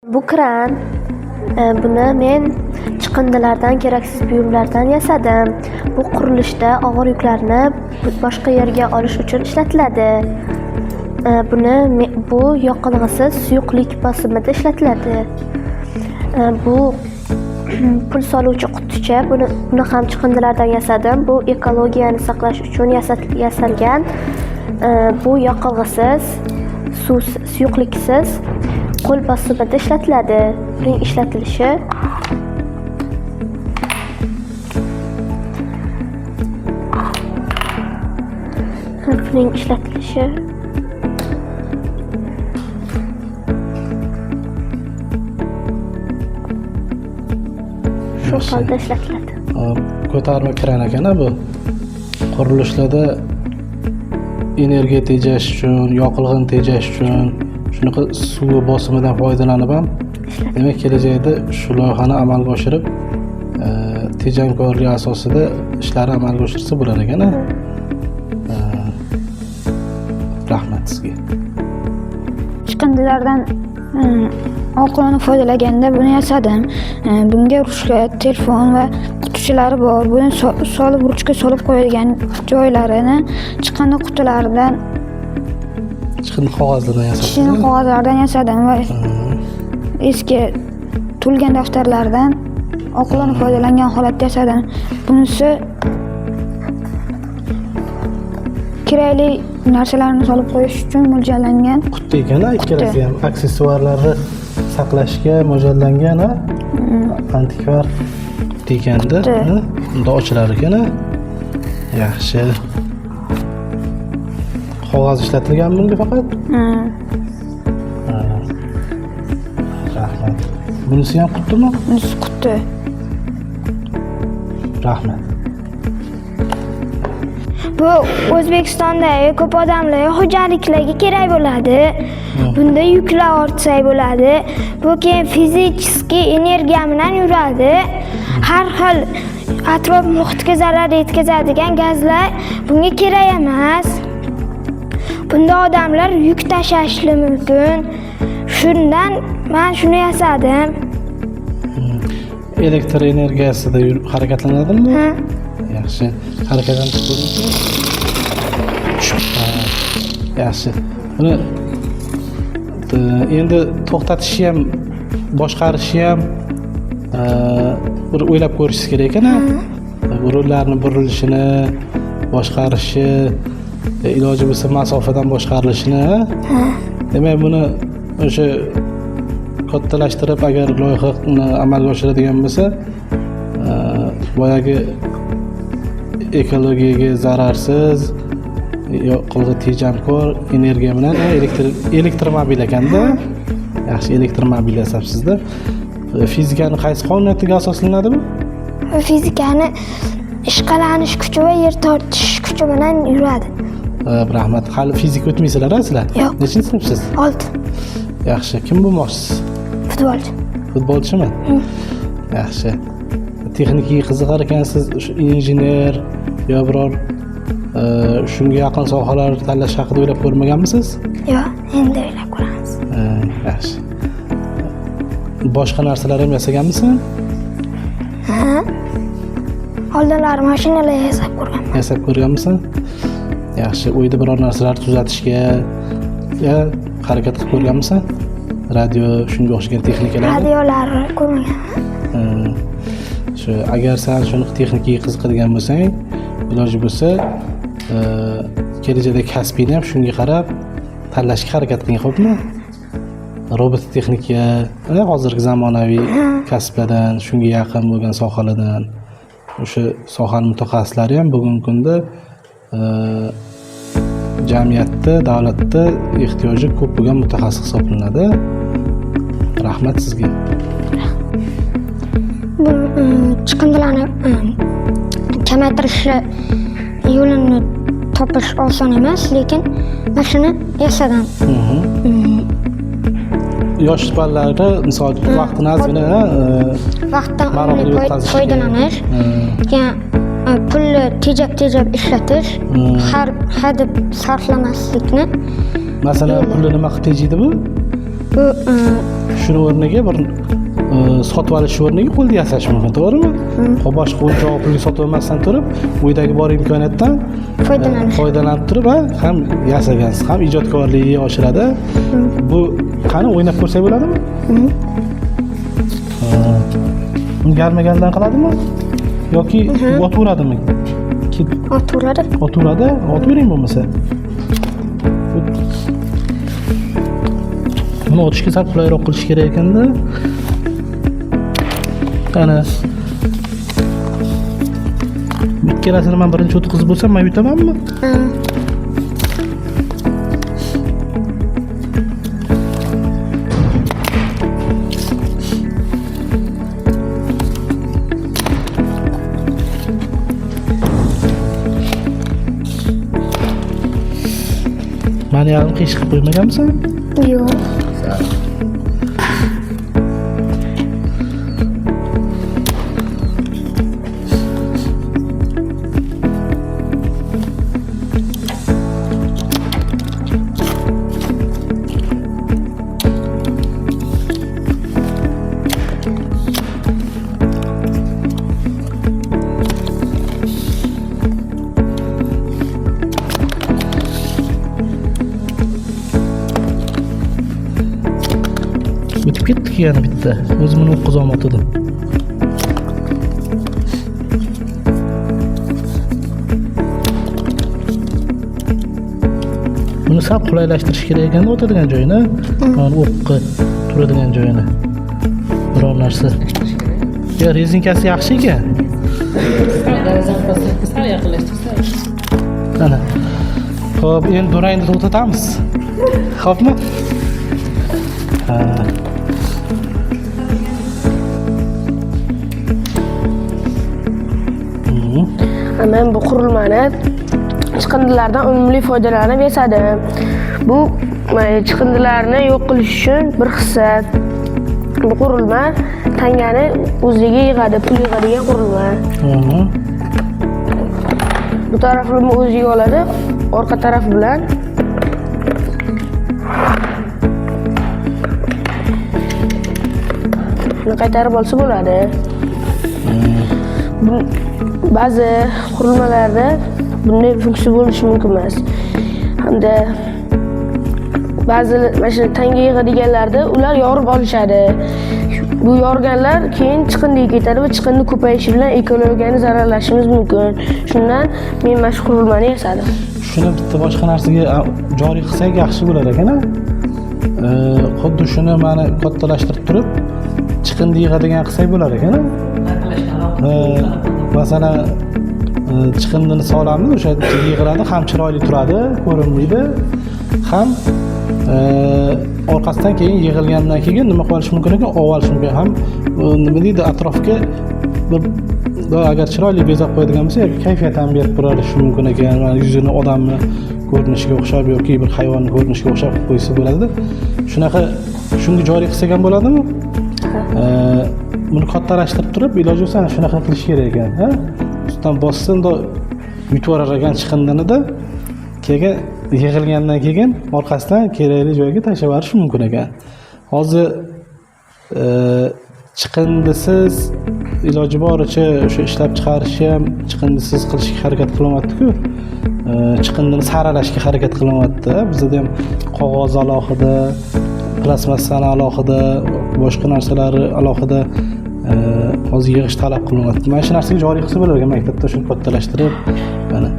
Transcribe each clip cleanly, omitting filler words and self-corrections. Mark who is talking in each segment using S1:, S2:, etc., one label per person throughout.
S1: Bu kran. Buni men chiqindilardan, keraksiz buyumlardan yasadim. Bu qurilishda og'ir yuklarni boshqa yerga olish uchun ishlatiladi. Bu yoqilg'isiz suyuqlik bosimida ishlatiladi. Bu pul soluvchi quticha. Buni ham chiqindilardan yasadim. Bu ekologiyani saqlash uchun yasalgan. Bu yoqilg'isiz, suyuqliksiz qo'l bosimida ishlatiladi. Buning ishlatilishi shu holda ishlatiladi.
S2: Ko'tarma kran ekan bu. Qurilishlarda energiya tejash uchun, yoqilg'ini tejash uchun shunaqa suv bosimidan foydalanib ham demak kelajakda shu loyihani amalga oshirib tejamkorlik asosida ishlarni amalga oshirsa bo'lar ekan. Rahmat sizga.
S3: Chiqindilardan oqilona foydalaganda buni yasadim. Bunga ruchka, telefon va qutichalari bor. Buni solib ruchka solib qo'yadigan joylarini chiqindi qutilaridan,
S2: chiqindi
S3: qog'ozlardan yasadim va eski to'lgan daftarlardan oqilona foydalangan holatda yasadim. Bunisi kerakli narsalarni solib qo'yish uchun mo'ljallangan
S2: quti ekan, ikkalasi ham aksessuarlarni saqlashga mo'ljallangan, antikvar quti ekanda, unda ochilar ekan. Yaxshi. Qog'oz ishlatilgan bunga faqat? Rahmat. Bunisi ham qutimi?
S3: Bunisi quti.
S2: Rahmat.
S4: Bu O'zbekistonda ko'p odamlar xo'jaliklarga kerak bo'ladi. Bunda yuklar ortsak bo'ladi. Bu keyin fizический energiya bilan yuradi. Har xil atrof muhitga zarar yetkazadigan gazlar bunga kerak emas. Bunda odamlar yuk tashishi mumkin. Shundan men shuni yasadim.
S2: Elektr energiyasida harakatlanadimi? Yaxshi. Harakatlanib ko'ring. Yaxshi. Buni endi to'xtatishi ham, boshqarishi ham bir o'ylab ko'rishingiz kerak ekan. Rullarning burilishini, boshqarishi, iloji bo'lsa masofadan boshqarilishini. Demak, buni o'sha kattalashtirib agar loyihani amalga oshiradigan bo'lsa, boyagi ekologiyaga zararsiz, yoqilg'i tejamkor energiya bilan elektromobil ekanda. Yaxshi, elektromobil yasabsizda. Fizikani qaysi qonuniyatiga asoslanadi bu?
S4: Fizikani ishqalanish kuchi va yer tortish kuchi bilan yuradi.
S2: Rahmat. Hali fizik o'tmaysizlar sizlar?
S4: Yo'q.
S2: Nechinchi sinfsiz?
S4: 6.
S2: Yaxshi. Kim bo'lmoqchisiz?
S4: Futbolchi.
S2: Futbolchimi? Yaxshi. Texnikaga qiziqar ekansiz, injener yo biror shunga yaqin sohalar tanlash haqida o'ylab ko'rmaganmisiz?
S4: Yo'q, endi o'ylab ko'ramiz.
S2: Yaxshi. Boshqa narsalar ham yasaganmisan?
S4: Oldinlari mashinalar yasab ko'rganman.
S2: Yasab ko'rganmisan? Yaxshi. Uyda biror narsalar tuzatishga harakat qilib ko'rganmisan? Radio, shunga o'xshagan texnikalar.
S4: Radiolarni ko'rmaganman.
S2: Shu agar sen shuni texnikaga qiziqadigan bo'lsang, iloji bo'lsa, kelajakda kasbingni ham shunga qarab tanlashga harakat qiling, xo'pmi? Robot texnika, hozirgi zamonaviy kasblardan, shunga yaqin bo'lgan sohalardan, o'sha sohaning mutaxassislari ham bugungi kunda jamiyatda, davlatda ehtiyoji ko'p bo'lgan mutaxassis hisoblanadi. Rahmat sizga.
S4: Bu chiqindilarni kamaytirish yo'lini topish oson emas, lekin men shuni yasadim.
S2: Yosh ballarga misol vaqtini ozgina
S4: vaqtdan foydalanish, keyin pulni tejab ishlatish, har hadeb sarflamaslikni.
S2: Masalan, pulni nima qilib tejaydi bu?
S4: Bu
S2: Shuni o'rniga bir sotib olish o'rniga qo'lda yasash mumkin, to'g'rimi? Boshqa o'yinchoq pulga sotib olmasdan turib, uydagi bor imkoniyatdan foydalanib turib, ham yasagansiz, ham ijodkorlikni oshiradi. Bu qani o'ynab ko'rsak bo'ladimi? Galma-galdan qiladimi? Yoki otaveradimi?
S4: oturadi.
S2: Otaveradi, otavering bo'lmasa. Buni otishga sal qulayroq qilish kerak ekanda. Qani. Ikkalasini men birinchi o'tkazib bo'lsam, men yutamanmi? Mani yarim qish qilib qo'ymaganmisan?
S4: Yo'q.
S2: O'tib ketdik yana bitta. O'zimni o'qqiza olmadim. Buni sal qulaylashtirish kerak ekanda o'tadigan joyini, mana o'qqa turadigan joyini. Biror narsa. Ya rezinkasi yaxshi ekan.
S5: Sal yaqinlashtirsa.
S2: Mana. Xo'p, endi durangni to'xtatamiz. Xo'pmi? Ha.
S1: Men bu qurilmani chiqindilardan unumli foydalanib yasadim. Bu chiqindilarni yo'q qilish uchun bir hissa bu qurilma tangani o'ziga yig'adi, pul yig'adigan qurilma. Bu tarafini o'ziga oladi, orqa taraf bilan qaytarib olsa bo'ladi. Ba'zi qurilmalarda bunday funksiya bo'lishi mumkin emas. Hamda ba'zi mana shu tanga yig'adiganlarda ular yorib olishadi. Bu yorganlar keyin chiqindiga ketadi va chiqindi ko'payishi bilan ekologiyani zararlashimiz mumkin. Shundan men mana shu qurilmani yasadim.
S2: Shuni bitta boshqa narsaga joriy qilsak yaxshi bo'lar ekan-a? Xuddi shuni mana kattalashtirib turib, chiqindi yig'adigan qilsak bo'lar ekan-a? Masalan, chiqindini solamiz, o'sha yig'iladi, ham chiroyli turadi, ko'rinmaydi, ham orqasidan keyin yig'ilgandan keyin nima qilish mumkin ekan? Ovalish mumkin. Ham nima deydi, atrofga bir agar chiroyli bezab qo'yadigan bo'lsa, kayfiyat ham berib turadishi mumkin ekan. Mana yuzini odamni ko'rinishiga o'xshab yoki bir hayvonni ko'rinishiga o'xshab qo'ysa bo'ladi. Shunaqa shunga joriy qilsak ham bo'ladimi? Buni kattalashtirib turib, iloji bo'lsa shunaqa qilish kerak ekan, ha? Ustidan bossin da yutib olar ekan chiqindini-da, keyin yig'ilgandan keyin orqasidan kerakli joyga tashlab yuborish mumkin ekan. Hozir chiqindisiz iloji boricha o'sha ishlab chiqarishni ham chiqindisiz qilishga harakat qilyapti-ku. Chiqindini saralashga harakat qilyapti. Bizda ham qog'oz alohida, plastmassani alohida, boshqa narsalari alohida hozir yig'ish talab qilyapti. Mana shu narsaga joriy qilsa bo'lar ekan maktabda, shuni kattalashtirib, mana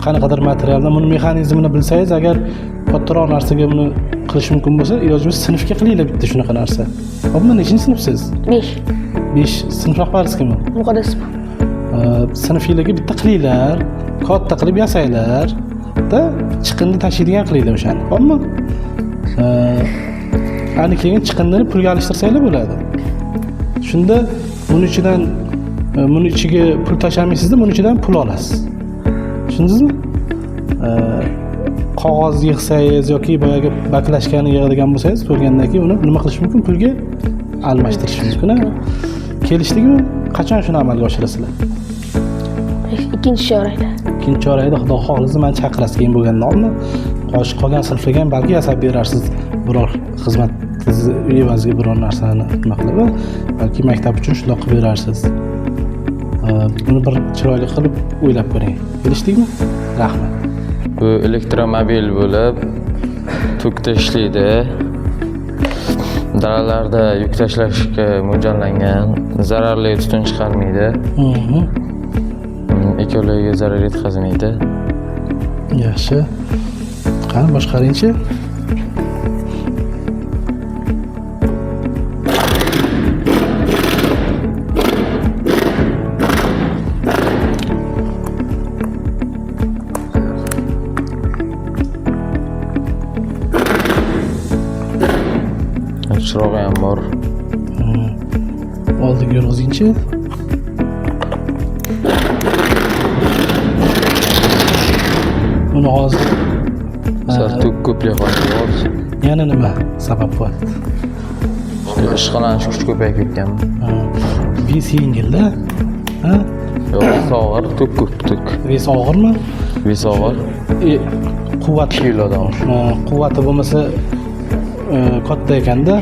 S2: qanaqadir materialdan buni mexanizmini bilsangiz, agar kattaroq narsaga buni qilish mumkin bo'lsa, iloji bo'lsa sinfga qilinglar bitta shunaqa narsa. Hopmi, nechinchi sinfsiz?
S1: 5.
S2: 5. Sinf rahbarisiz kimmi?
S1: Muqaddasman.
S2: Sinfinglarga bitta qilinglar, katta qilib yasanglar, da chiqindi tashiydigan qilinglar o'shani. Hopmi? Ani keyin chiqindini pulga alishtirsanglar bo'ladi. Shunda buni ichiga pul tashlamaysizda, buni ichidan pul olasiz. Tushundingizmi? Qog'oz yig'sangiz yoki boyagi baklashkani yig'adigan bo'lsangiz, to'lgandan keyin uni nima qilish mumkin? Pulga almashtirish mumkin. Kelishdingmi? Qachon shuni amalga oshirasizlar?
S1: Ikkinchi chorakda.
S2: Ikkinchi chorakda Xudo xohlasa meni chaqirasiz keyin bo'lgandan. qolgan sinflarga ham balki yasab berarsiz biror xizmat evaziga biror narsani nima qilib balki maktab uchun shundoq qilib berarsiz. Buni bir chiroyli qilib o'ylab ko'ring. Kelishdikmi? Rahmat.
S5: Bu elektromobil bo'lib, tokda ishlaydi. Daralarda yuk tashlashga mo'ljallangan, zararli tutun chiqarmaydi. Ekologiyaga zarar yetkazmaydi.
S2: Yaxshi. Qani boshqaringchi?
S5: Chirog'i ham bor.
S2: Oldiga yurg'izingchi. Buni hozir
S5: Sal tok ko'plik bor.
S2: yana nima sabab bor?
S5: Ishqalanish kuchi ko'payib ketgan.
S2: Ves yengilda? Ha?
S5: Yo'q, og'ir, tok ko'p tok.
S2: Ves og'irmi?
S5: Ves og'ir.
S2: Quvvat
S5: Kilodan.
S2: Quvvati bo'lmasa katta ekanda,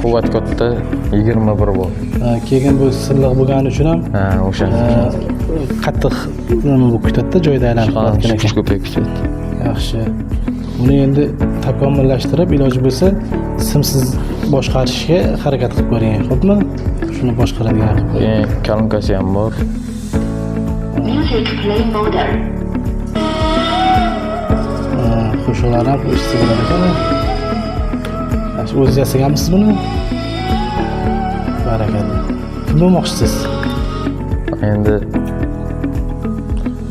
S5: Quvvat katta 21 bor.
S2: keyin bu silliq bo'lgani uchun ham
S5: Ha, o'sha.
S2: qattiq nima bo'lib ketadi-da, joyida aylanib qolgan
S5: Kuchi
S2: ekan.
S5: ko'payib ketadi.
S2: Yaxshi. Buni endi takomillashtirib, iloji bo'lsa simsiz boshqarishga harakat qilib ko'ring, xo'pmi? Shuni boshqaradigan qilib ko'ring.
S5: Kalinkasi ham bor.
S2: Qo'shiqlar ham eshitsa bo'lar ekan. Yaxshi, o'zingiz yasaganmisiz buni? Barakalla. Kim bo'lmoqchisiz?
S5: Endi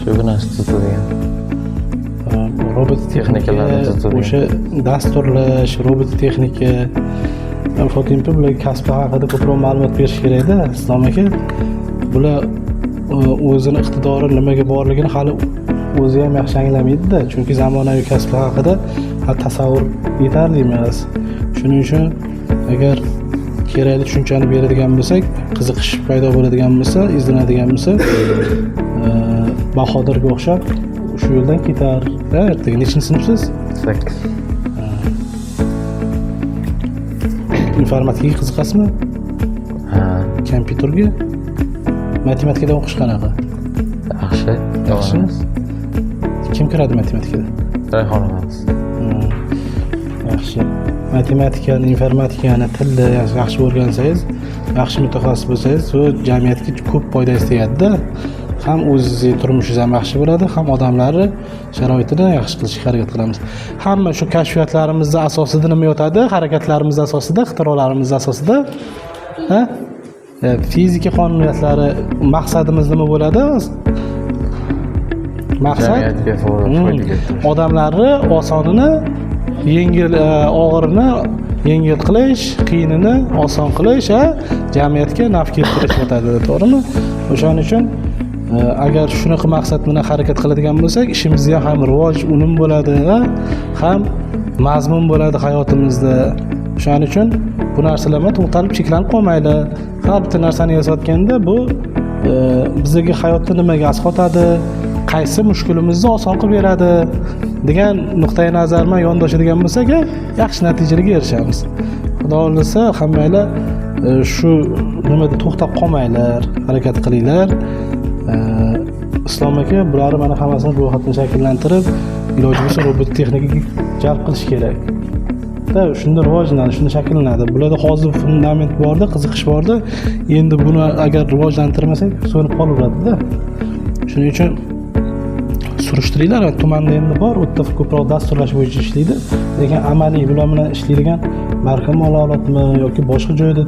S5: shu narsa tutadigan.
S2: Robot texnikalarni o'sha dasturlash, robot texnika, fotoimpi bular kasbi haqida ko'proq ma'lumot berish kerak-da, Islom aka. Bular o'zini iqtidori nimaga borligini hali o'zi ham yaxshi anglamaydi-da, chunki zamonaviy kasblar haqida tasavvur yetarli emas. Shuning uchun agar kerakli tushunchani beradigan bo'lsak, qiziqish paydo bo'ladigan bo'lsa, izlanadigan bo'lsa, Bahodirga o'xshab shu yo'ldan ketar. Ertaga nechinchi sinfsiz?
S5: 8.
S2: Informatikaga qiziqasizmi?
S5: Ha,
S2: Kompyuterga? Matematikadan o'qish qanaqa?
S5: yaxshi.
S2: Yaxshi. Kim kiradi matematikada?
S5: Rayhonamiz.
S2: Yaxshi. Matematikani, informatikani, tilni yaxshi o'rgansangiz, yaxshi mutaxassis bo'lsangiz, bu jamiyatga ko'p foydangiz tegadi-da. Ham o'zingizning turmushingiz ham yaxshi bo'ladi, ham odamlarni sharoitini yaxshi qilishga harakat qilamiz. Hamma shu kashfiyotlarimizning asosida nima yotadi? Harakatlarimiz asosida, ixtirolarimiz asosida, ha? Fizika qonuniyatlari maqsadimiz nima bo'ladi? Maqsad
S5: Jamiyatga foyda keltirish.
S2: odamlarni osonini yengil, og'irini yengil qilish, qiyinini oson qilish, jamiyatga naf keltirish yotadi, to'g'rimi? O'shaning uchun agar shunaqa maqsad bilan harakat qiladigan bo'lsak, ishimizga ham rivoj, unum bo'ladi va ham mazmun bo'ladi hayotimizda. O'shaning uchun bu narsalar bilan to'xtalib cheklanib qolmaydi. Har bitta narsani yasayotganda bu bizga hayotda nimaga asqotadi, qaysi mushkulimizni oson qilib beradi degan nuqtai nazar bilan yondoshadigan bo'lsak, yaxshi natijalarga erishamiz. Xudo xohlasa hammanglar shu nimada to'xtab qolmanglar, harakat qilinglar. Islom aka bularni mana hammasini ro'yxatdan shakllantirib, iloji bo'lsa robot texnikaga jalb qilish kerak. Shunda rivojlanadi, shunda shakllanadi. Bularda hozir fundament borda, qiziqish borda. Endi buni agar rivojlantirmasak, so'nib qolaveradi-da. Shuning uchun surishtiringlar. Tumanda endi bor, u yerda ko'proq dasturlash bo'yicha ishlaydi. Lekin amaliy bular bilan ishlaydigan markam ololatmi yoki boshqa joyda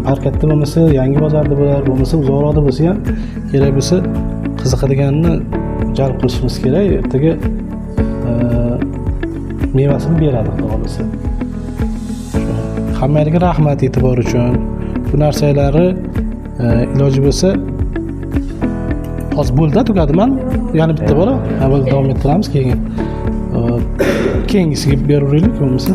S2: markatda bo'lmasa, yangi bozorda bo'lar, bo'lmasa uzoqroqda bo'lsa ham kerak bo'lsa qiziqadiganini jalb qilishimiz kerak. Ertaga mevasini beradi, xudo xohlasa. Hammaga rahmat e'tibor uchun. Bu narsalarni iloji bo'lsa hozir bo'ldi, tugadimi? Yana bitta bor, avval davom ettiramiz, keyin keyingisiga beraveraylik bo'lmasa.